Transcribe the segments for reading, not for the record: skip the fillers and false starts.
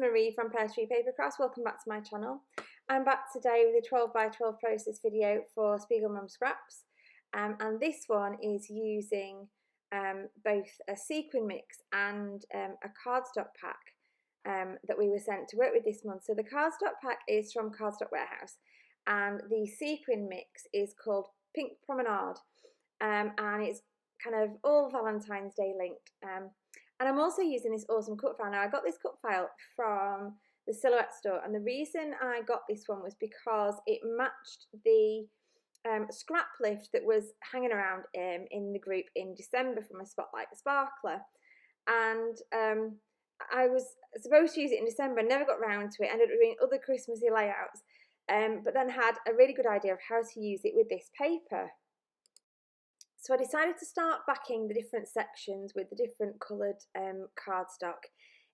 Marie from Papercrafts. Welcome back to my channel. I'm back today with a 12 by 12 process video for Spiegelmom Scraps, and this one is using both a sequin mix and a cardstock pack that we were sent to work with this month. So the cardstock pack is from Cardstock Warehouse, and the sequin mix is called Pink Promenade, and it's kind of all Valentine's Day linked. And I'm also using this awesome cut file. Now, I got this cut file from the Silhouette store, and the reason I got this one was because it matched the scrap lift that was hanging around in the group in December from a Spotlight the Sparkler. And I was supposed to use it in December, never got round to it, ended up doing other Christmassy layouts, but then had a really good idea of how to use it with this paper. So I decided to start backing the different sections with the different coloured cardstock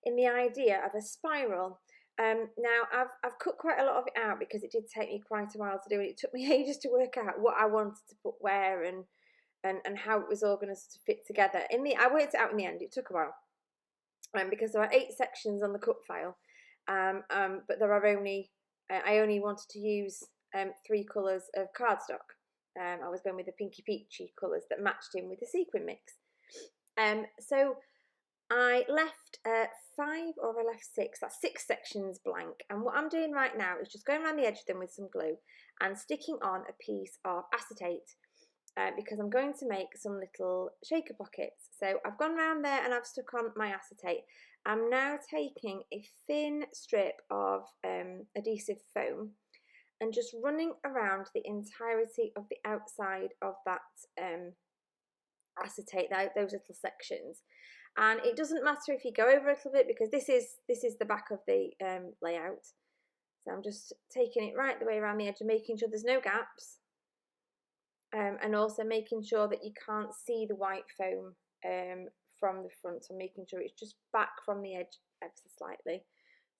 in the idea of a spiral. Now I've cut quite a lot of it out because it did take me quite a while to do it. It took me ages to work out what I wanted to put where and how it was all going to fit together. I worked it out in the end. It took a while because there are 8 sections on the cut file, but there are I only wanted to use 3 colours of cardstock. I was going with the pinky peachy colours that matched in with the sequin mix. So I left 5 or I left 6, that's 6 sections blank. And what I'm doing right now is just going around the edge of them with some glue and sticking on a piece of acetate because I'm going to make some little shaker pockets. So I've gone around there and I've stuck on my acetate. I'm now taking a thin strip of adhesive foam and just running around the entirety of the outside of that acetate, those little sections. And it doesn't matter if you go over a little bit because this is the back of the layout. So I'm just taking it right the way around the edge and making sure there's no gaps, and also making sure that you can't see the white foam from the front. So making sure it's just back from the edge ever so slightly.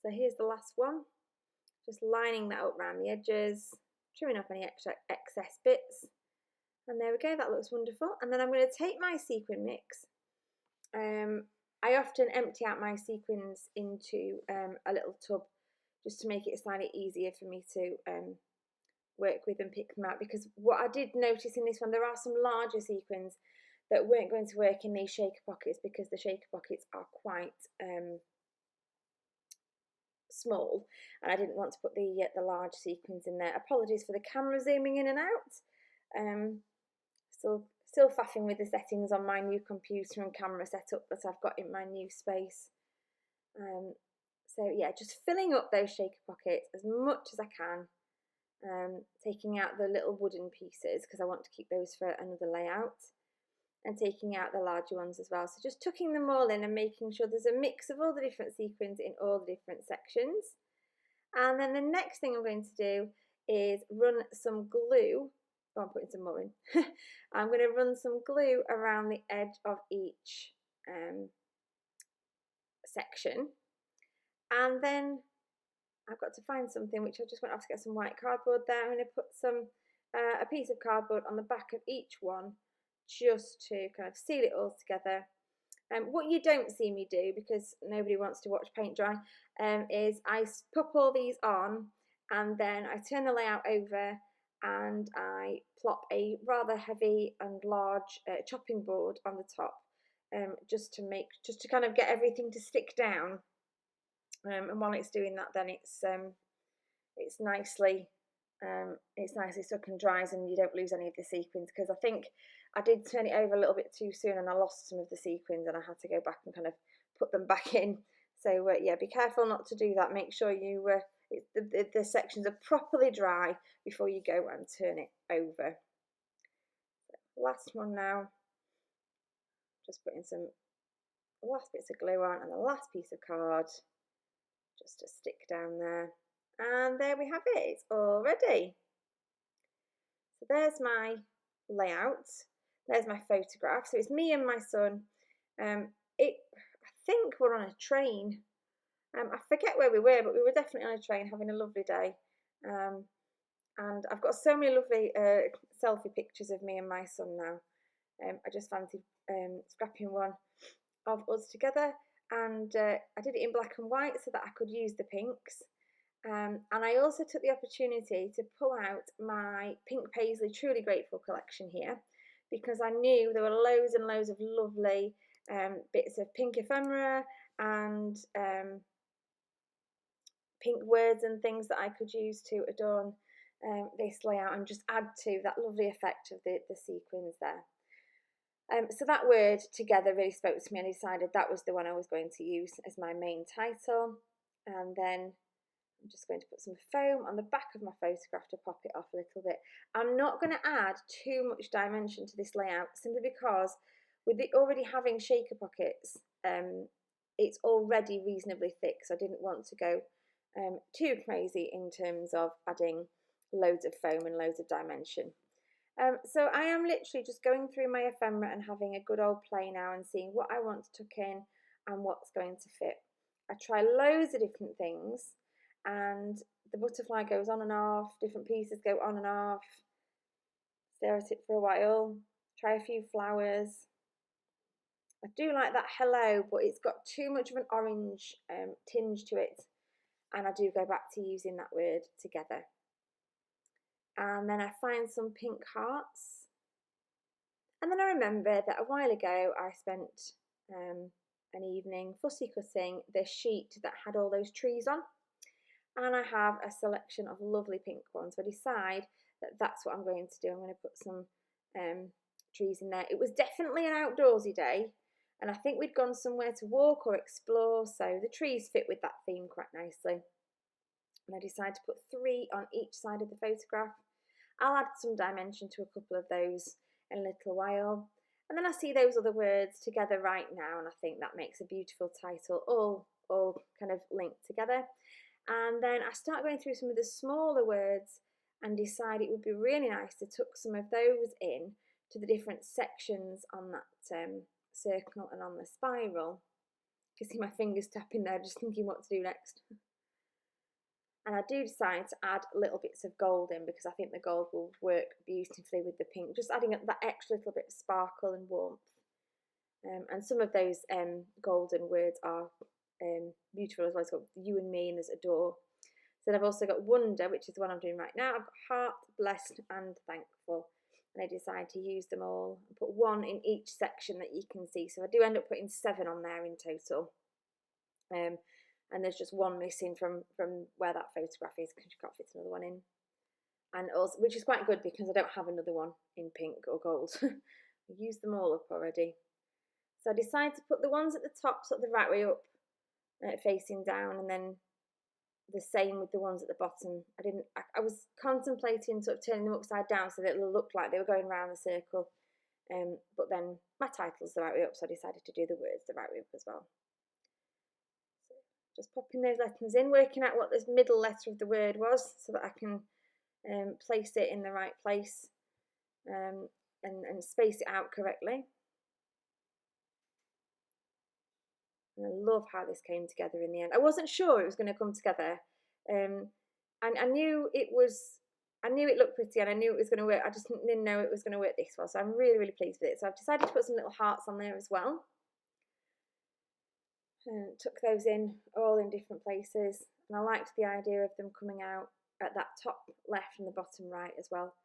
So here's the last one. Just lining that up around the edges, trimming off any extra excess bits. And there we go, that looks wonderful. And then I'm going to take my sequin mix. I often empty out my sequins into a little tub just to make it slightly easier for me to work with and pick them out, because what I did notice in this one, there are some larger sequins that weren't going to work in these shaker pockets because the shaker pockets are quite small, and I didn't want to put the large sequins in there. Apologies for the camera zooming in and out. Still faffing with the settings on my new computer and camera setup that I've got in my new space. So yeah, just filling up those shaker pockets as much as I can, taking out the little wooden pieces because I want to keep those for another layout, and taking out the larger ones as well. So just tucking them all in and making sure there's a mix of all the different sequins in all the different sections. And then the next thing I'm going to do is run some glue. Oh, I'm putting some more in. I'm going to run some glue around the edge of each section. And then I've got to find something, which I just went off to get some white cardboard there. I'm going to put a piece of cardboard on the back of each one, just to kind of seal it all together. What you don't see me do, because nobody wants to watch paint dry, is I pop all these on and then I turn the layout over and I plop a rather heavy and large chopping board on the top, just to kind of get everything to stick down. And while it's doing that, then it's nicely stuck and dries, and you don't lose any of the sequins, because I think I did turn it over a little bit too soon and I lost some of the sequins and I had to go back and kind of put them back in. So yeah, be careful not to do that. Make sure the sections are properly dry before you go and turn it over. So, last one now. Just putting some last bits of glue on and the last piece of card just to stick down there. And there we have it, it's all ready. So there's my layout, there's my photograph. So it's me and my son. I think we're on a train. I forget where we were, but we were definitely on a train having a lovely day. And I've got so many lovely selfie pictures of me and my son now. I just fancied scrapping one of us together. and I did it in black and white so that I could use the pinks. And I also took the opportunity to pull out my Pink Paisley Truly Grateful collection here, because I knew there were loads and loads of lovely bits of pink ephemera and pink words and things that I could use to adorn this layout and just add to that lovely effect of the sequins there. So that word together really spoke to me, and I decided that was the one I was going to use as my main title. And then I'm just going to put some foam on the back of my photograph to pop it off a little bit. I'm not going to add too much dimension to this layout, simply because with it already having shaker pockets, it's already reasonably thick, so I didn't want to go too crazy in terms of adding loads of foam and loads of dimension. So I am literally just going through my ephemera and having a good old play now and seeing what I want to tuck in and what's going to fit. I try loads of different things, and the butterfly goes on and off, different pieces go on and off. Stare at it for a while, try a few flowers. I do like that hello, but it's got too much of an orange tinge to it, and I do go back to using that word together. And then I find some pink hearts, and then I remember that a while ago I spent an evening fussy cutting the sheet that had all those trees on, and I have a selection of lovely pink ones. So I decide that that's what I'm going to do. I'm going to put some trees in there. It was definitely an outdoorsy day, and I think we'd gone somewhere to walk or explore, so the trees fit with that theme quite nicely. And I decided to put 3 on each side of the photograph. I'll add some dimension to a couple of those in a little while. And then I see those other words together right now, and I think that makes a beautiful title, all kind of linked together. And then I start going through some of the smaller words and decide it would be really nice to tuck some of those in to the different sections on that circle and on the spiral. You can see my fingers tapping there, just thinking what to do next. And I do decide to add little bits of gold in, because I think the gold will work beautifully with the pink, just adding that extra little bit of sparkle and warmth. And some of those golden words are beautiful as well. It's got you and me, and there's adore. So then I've also got wonder, which is the one I'm doing right now. I've got heart, blessed and thankful. And I decide to use them all and put 1 in each section that you can see. So I do end up putting 7 on there in total. And there's just 1 missing from where that photograph is, because you can't fit another one in. And also, which is quite good, because I don't have another one in pink or gold. I used them all up already. So I decided to put the ones at the top sort of the right way up, facing down, and then the same with the ones at the bottom. I was contemplating sort of turning them upside down so that it looked like they were going around the circle. But then my title's the right way up, so I decided to do the words the right way up as well. So just popping those letters in, working out what this middle letter of the word was so that I can place it in the right place and space it out correctly. And I love how this came together in the end. I wasn't sure it was going to come together, and I knew it looked pretty, and I knew it was going to work. I just didn't know it was going to work this well, so I'm really, really pleased with it. So I've decided to put some little hearts on there as well. Tuck those in all in different places, and I liked the idea of them coming out at that top left and the bottom right as well,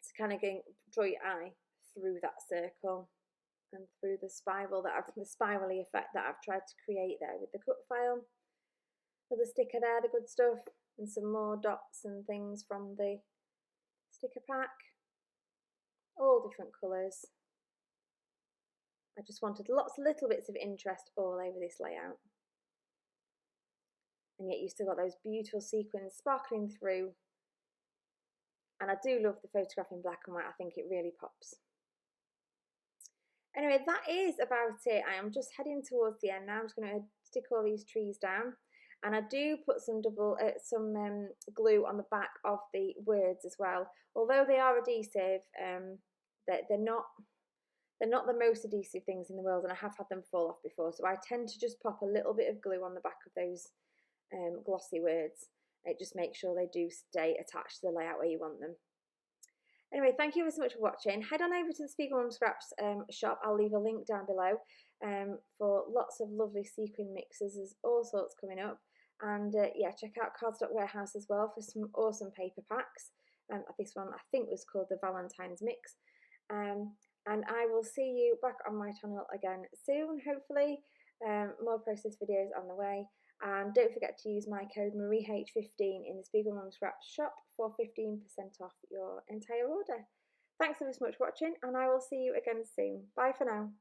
to kind of draw your eye through that circle and through the spiral the spirally effect that I've tried to create there with the cut file. Another sticker there, the good stuff, and some more dots and things from the sticker pack, all different colours. I just wanted lots of little bits of interest all over this layout, and yet you've still got those beautiful sequins sparkling through. And I do love the photograph in black and white. I think it really pops. Anyway, that is about it. I am just heading towards the end now. I'm just going to stick all these trees down, and I do put some glue on the back of the words as well. Although they are adhesive, they're not the most adhesive things in the world, and I have had them fall off before. So I tend to just pop a little bit of glue on the back of those glossy words. It just makes sure they do stay attached to the layout where you want them. Anyway, thank you so much for watching. Head on over to the Spiegelmom Scraps shop. I'll leave a link down below. for lots of lovely sequin mixes. There's all sorts coming up. And yeah, check out Cardstock Warehouse as well for some awesome paper packs. This one I think was called the Valentine's Mix. And I will see you back on my channel again soon, hopefully. More process videos on the way. And don't forget to use my code MarieH15 in the Spiegelmom Scraps shop for 15% off your entire order. Thanks ever so much for watching, and I will see you again soon. Bye for now.